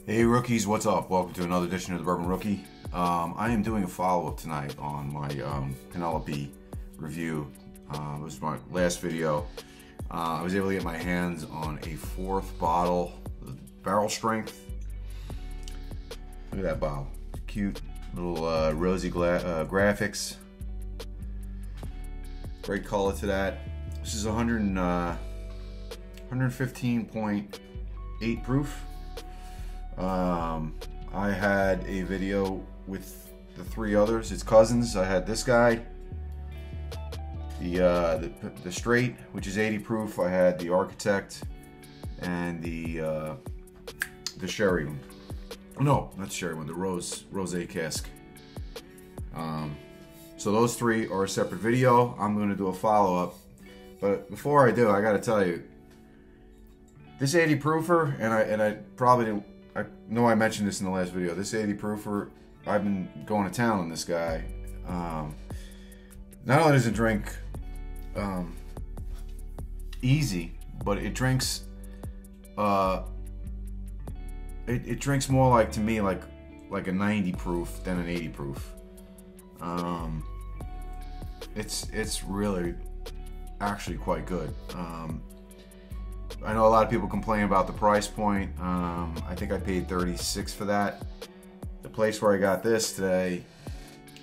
Hey rookies, what's up? Welcome to another edition of the Bourbon Rookie. I am doing a follow-up tonight on my Penelope review. It was my last video. I was able to get my hands on a fourth bottle, barrel strength. Look at that bottle, cute little rosy graphics. Great color to that. This is 115.8 proof. I had a video with the three others. It's cousins. I had this guy, the straight, which is 80 proof. I had the architect and the sherry one. No, not the sherry one. The rosé cask. So those three are a separate video. I'm going to do a follow-up, but before I do, I got to tell you, this 80 proofer, and I probably didn't. I know I mentioned this in the last video. This 80 proofer, I've been going to town on this guy. Not only does it drink easy, but it drinks it drinks more like, to me, like a 90 proof than an 80 proof. It's really actually quite good. I know a lot of people complain about the price point. I think I paid $36 for that. The place where I got this today,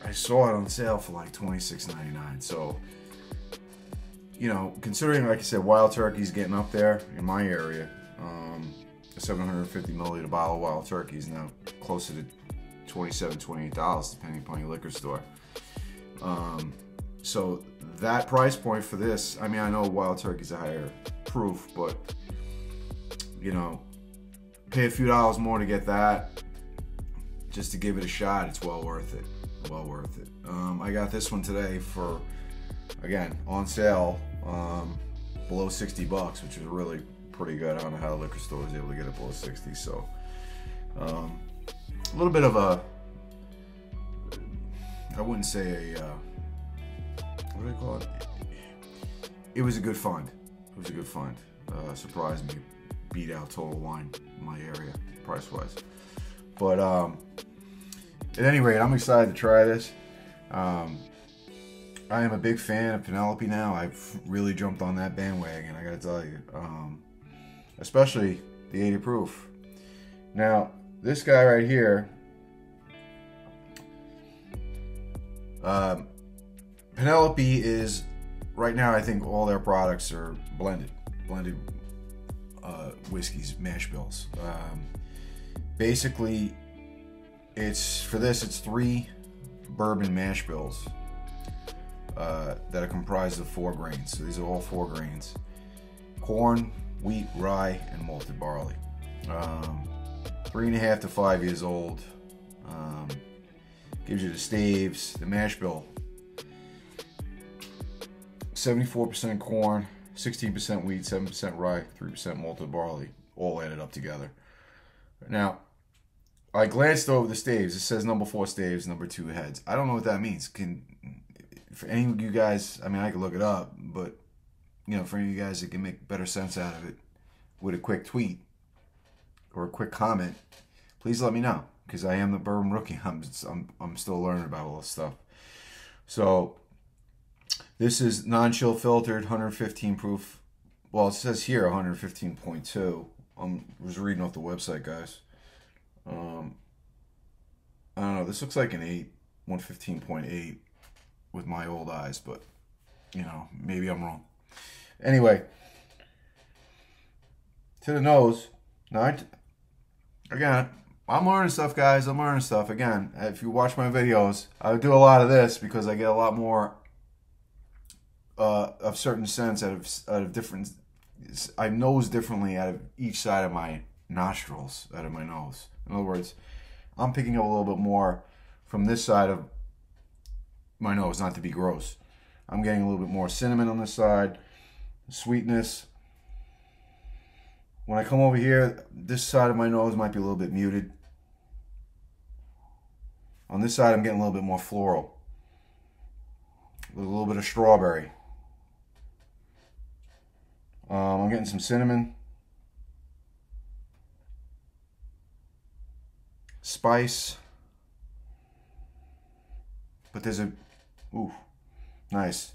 I saw it on sale for like $26.99. So, you know, considering, like I said, Wild Turkey's getting up there in my area, a 750 milliliter bottle of Wild Turkey is now closer to $27, $28, depending upon your liquor store. So that price point for this, I mean, I know Wild Turkey's a higher proof, but, you know, pay a few dollars more to get that just to give it a shot. It's well worth it. Well worth it. I got this one today for, again, on sale, below 60 bucks, which is really pretty good. I don't know how the liquor store was able to get it below 60. So a little bit of a, I wouldn't say a what do I call it? It was a good find. It was a good find. Surprised me. Beat out Total Wine in my area, price-wise. But at any rate, I'm excited to try this. I am a big fan of Penelope now. I've really jumped on that bandwagon, I gotta tell you. Especially the 80 proof. Now, this guy right here, Penelope is, right now, I think all their products are blended whiskeys, mash bills. Basically, it's 3 bourbon mash bills that are comprised of 4 grains. So these are all 4 grains: corn, wheat, rye, and malted barley. 3.5 to 5 years old. Gives you the staves, the mash bill. 74% corn, 16% wheat, 7% rye, 3% malted barley, all added up together. Now, I glanced over the staves. It says number 4 staves, number 2 heads. I don't know what that means. For any of you guys, I mean, I could look it up, but, you know, for any of you guys that can make better sense out of it with a quick tweet or a quick comment, please let me know, because I am the Bourbon Rookie. I'm still learning about all this stuff. So, this is non-chill filtered, 115 proof. Well, it says here 115.2. I was reading off the website, guys. I don't know. This looks like an 115.8 with my old eyes, but, you know, maybe I'm wrong. Anyway, to the nose. Now, again, I'm learning stuff, guys. I'm learning stuff. Again, if you watch my videos, I do a lot of this because I get a lot more of certain scents out of different. I nose differently out of each side of my nostrils, out of my nose. In other words, I'm picking up a little bit more from this side of my nose, not to be gross. I'm getting a little bit more cinnamon on this side, sweetness. When I come over here, this side of my nose might be a little bit muted. On this side, I'm getting a little bit more floral, with a little bit of strawberry. I'm getting some cinnamon. spice. But there's a, ooh, nice.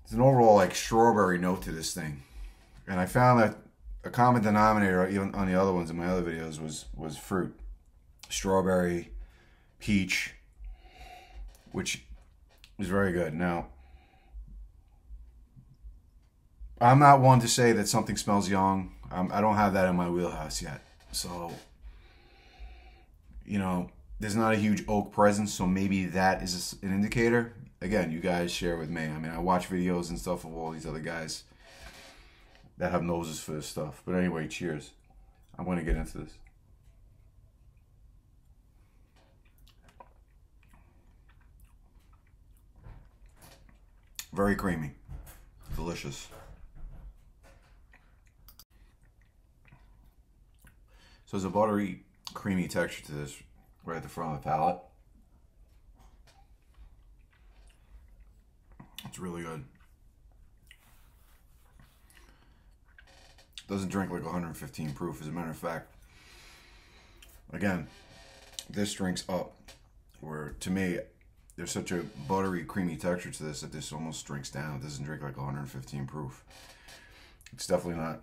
There's an overall like strawberry note to this thing. And I found that a common denominator, even on the other ones in my other videos, was fruit. Strawberry, peach, which is very good. Now, I'm not one to say that something smells young. I don't have that in my wheelhouse yet. So, you know, there's not a huge oak presence, so maybe that is an indicator. Again, you guys share with me. I mean, I watch videos and stuff of all these other guys that have noses for this stuff. But anyway, cheers. I'm going to get into this. Very creamy. Delicious. So there's a buttery, creamy texture to this right at the front of the palate. It's really good. Doesn't drink like 115 proof. As a matter of fact, again, this drinks up. Where to me, there's such a buttery, creamy texture to this that this almost drinks down. It doesn't drink like 115 proof. It's definitely not,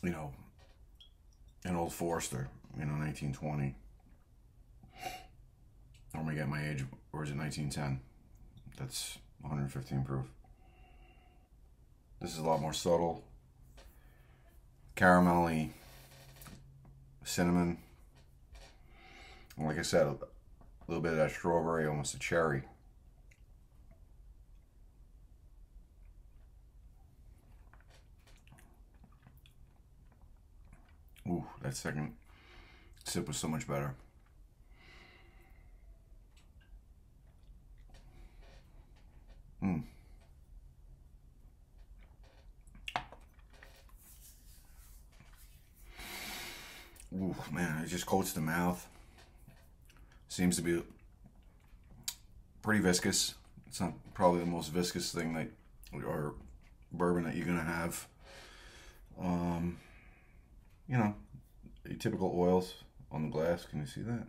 you know, an Old Forester, you know, 1920. I'm gonna get my age, or is it 1910? That's 115 proof. This is a lot more subtle. Caramelly, cinnamon. And like I said, a little bit of that strawberry, almost a cherry. Ooh, that second sip was so much better. Ooh, man, it just coats the mouth. Seems to be pretty viscous. It's not probably the most viscous thing that, or bourbon that you're gonna have. You know, typical oils on the glass. Can you see that?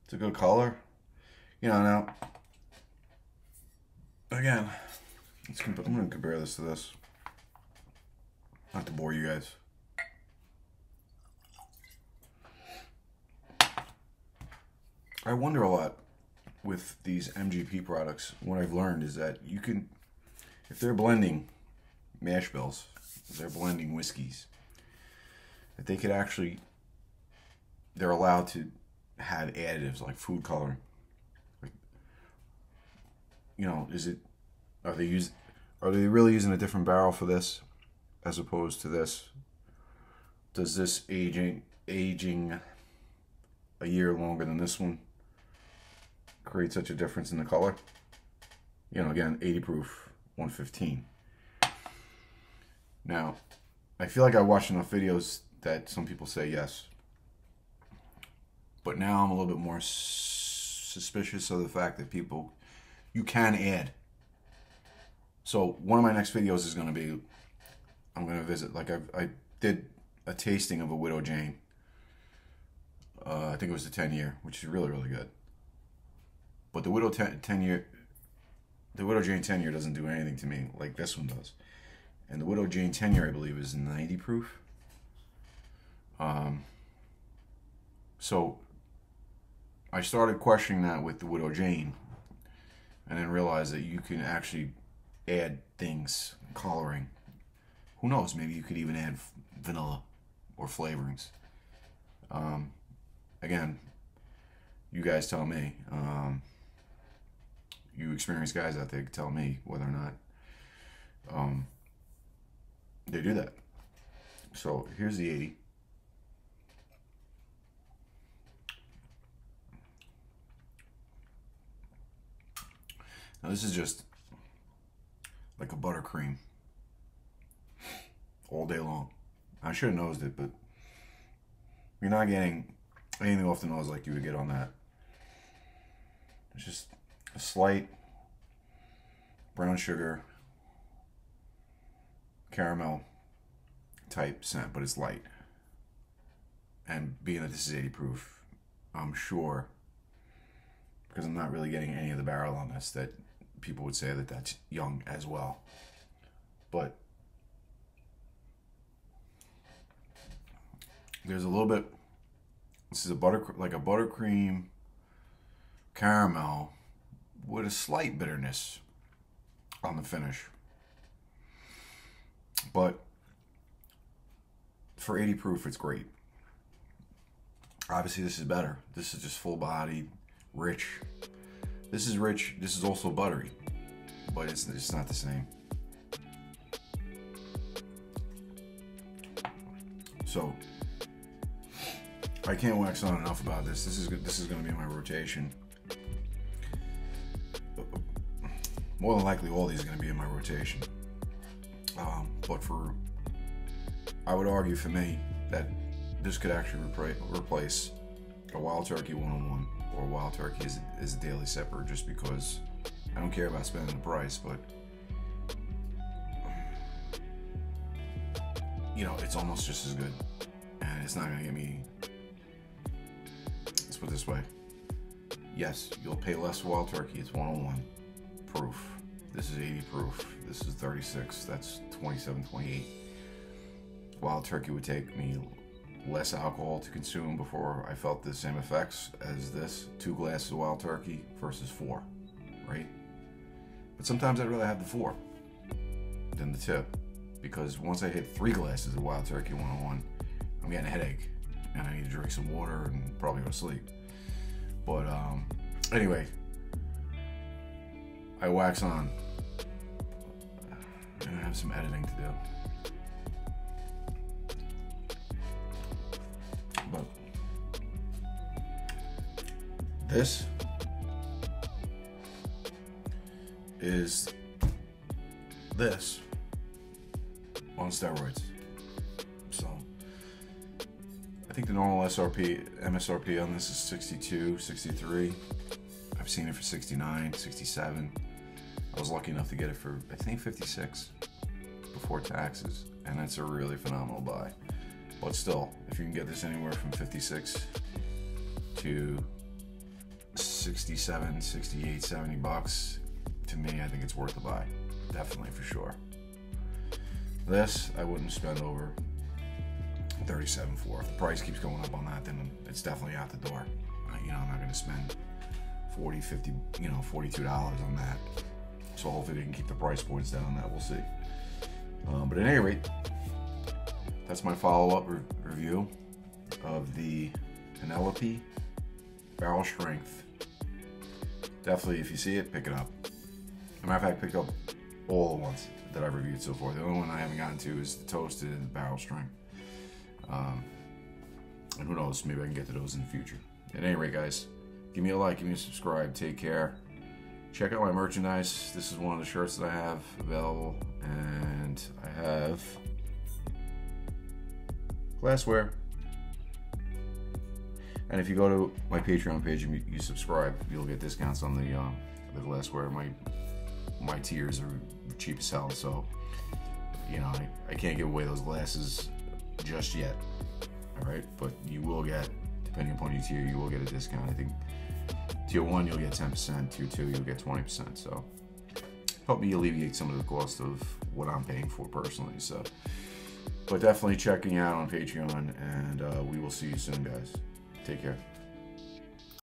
It's a good color. You know, now, again, I'm gonna compare this to this. Not to bore you guys. I wonder a lot with these MGP products. What I've learned is that you can, if they're blending mash bills, if they're blending whiskeys, that they could actually, they're allowed to have additives like food coloring. Like, you know, are they really using a different barrel for this as opposed to this? Does this aging a year longer than this one create such a difference in the color? You know, again, 80 proof, 115. Now, I feel like I watched enough videos that some people say yes. But now I'm a little bit more suspicious of the fact that you can add. So one of my next videos is going to be, I'm going to visit, like I did a tasting of a Widow Jane. I think it was the 10-year, which is really, really good. But the Widow 10-year, the Widow Jane 10-year doesn't do anything to me like this one does. And the Widow Jane 10-year, I believe, is 90 proof. So I started questioning that with the Widow Jane, and then realized that you can actually add things, coloring. Who knows? Maybe you could even add vanilla or flavorings. Again, you guys tell me. You experienced guys out there can tell me whether or not they do that. So here's the 80. Now this is just like a buttercream all day long. I should have nosed it, but you're not getting anything off the nose like you would get on that. It's just a slight brown sugar, caramel, type scent, but it's light. And being that this is 80 proof, I'm sure, because I'm not really getting any of the barrel on this, that people would say that that's young as well. But there's a little bit, this is like a buttercream caramel with a slight bitterness on the finish. But for 80 proof, it's great. Obviously, this is better. This is just full-bodied, rich. This is rich. This is also buttery, but it's not the same. So I can't wax on enough about this. This is going to be my rotation. More than likely, all these are going to be in my rotation. But I would argue for me that this could actually replace a Wild Turkey 101 or a Wild Turkey as a daily sipper, just because I don't care about spending the price, but you know, it's almost just as good, and it's not going to get me, let's put it this way, yes, you'll pay less for Wild Turkey, it's 101 proof, this is 80 proof, this is 36, that's 27, 28. Wild Turkey would take me less alcohol to consume before I felt the same effects as this. 2 glasses of Wild Turkey versus 4, right? But sometimes I'd rather have the 4 than the tip, because once I hit 3 glasses of Wild Turkey 101, I'm getting a headache and I need to drink some water and probably go to sleep. But anyway, I wax on and I have some editing to do. But this is this on steroids. So I think the normal MSRP on this is 62, 63. I've seen it for 69, 67. I was lucky enough to get it for, I think, 56 before taxes, and that's a really phenomenal buy. But still, if you can get this anywhere from 56 to 67, 68, 70 bucks, to me, I think it's worth the buy. Definitely, for sure. This, I wouldn't spend over 37 for. If the price keeps going up on that, then it's definitely out the door. You know, I'm not going to spend 40, 50, you know, $42 on that. So hopefully they can keep the price points down on that. We'll see. But at any rate, that's my follow-up review of the Penelope Barrel Strength. Definitely, if you see it, pick it up. As a matter of fact, pick up all the ones that I've reviewed so far. The only one I haven't gotten to is the Toasted and the Barrel Strength. And who knows, maybe I can get to those in the future. At any rate, guys, give me a like, give me a subscribe, take care. Check out my merchandise. This is one of the shirts that I have available, and I have glassware. And if you go to my Patreon page and you subscribe, you'll get discounts on the glassware. My tiers are cheap as hell, so you know I can't give away those glasses just yet. All right, but you will get, depending upon your tier, you will get a discount. I think tier 1 you'll get 10%, tier 2 you'll get 20%. So help me alleviate some of the cost of what I'm paying for personally. So, but definitely checking out on Patreon, and we will see you soon, guys. Take care.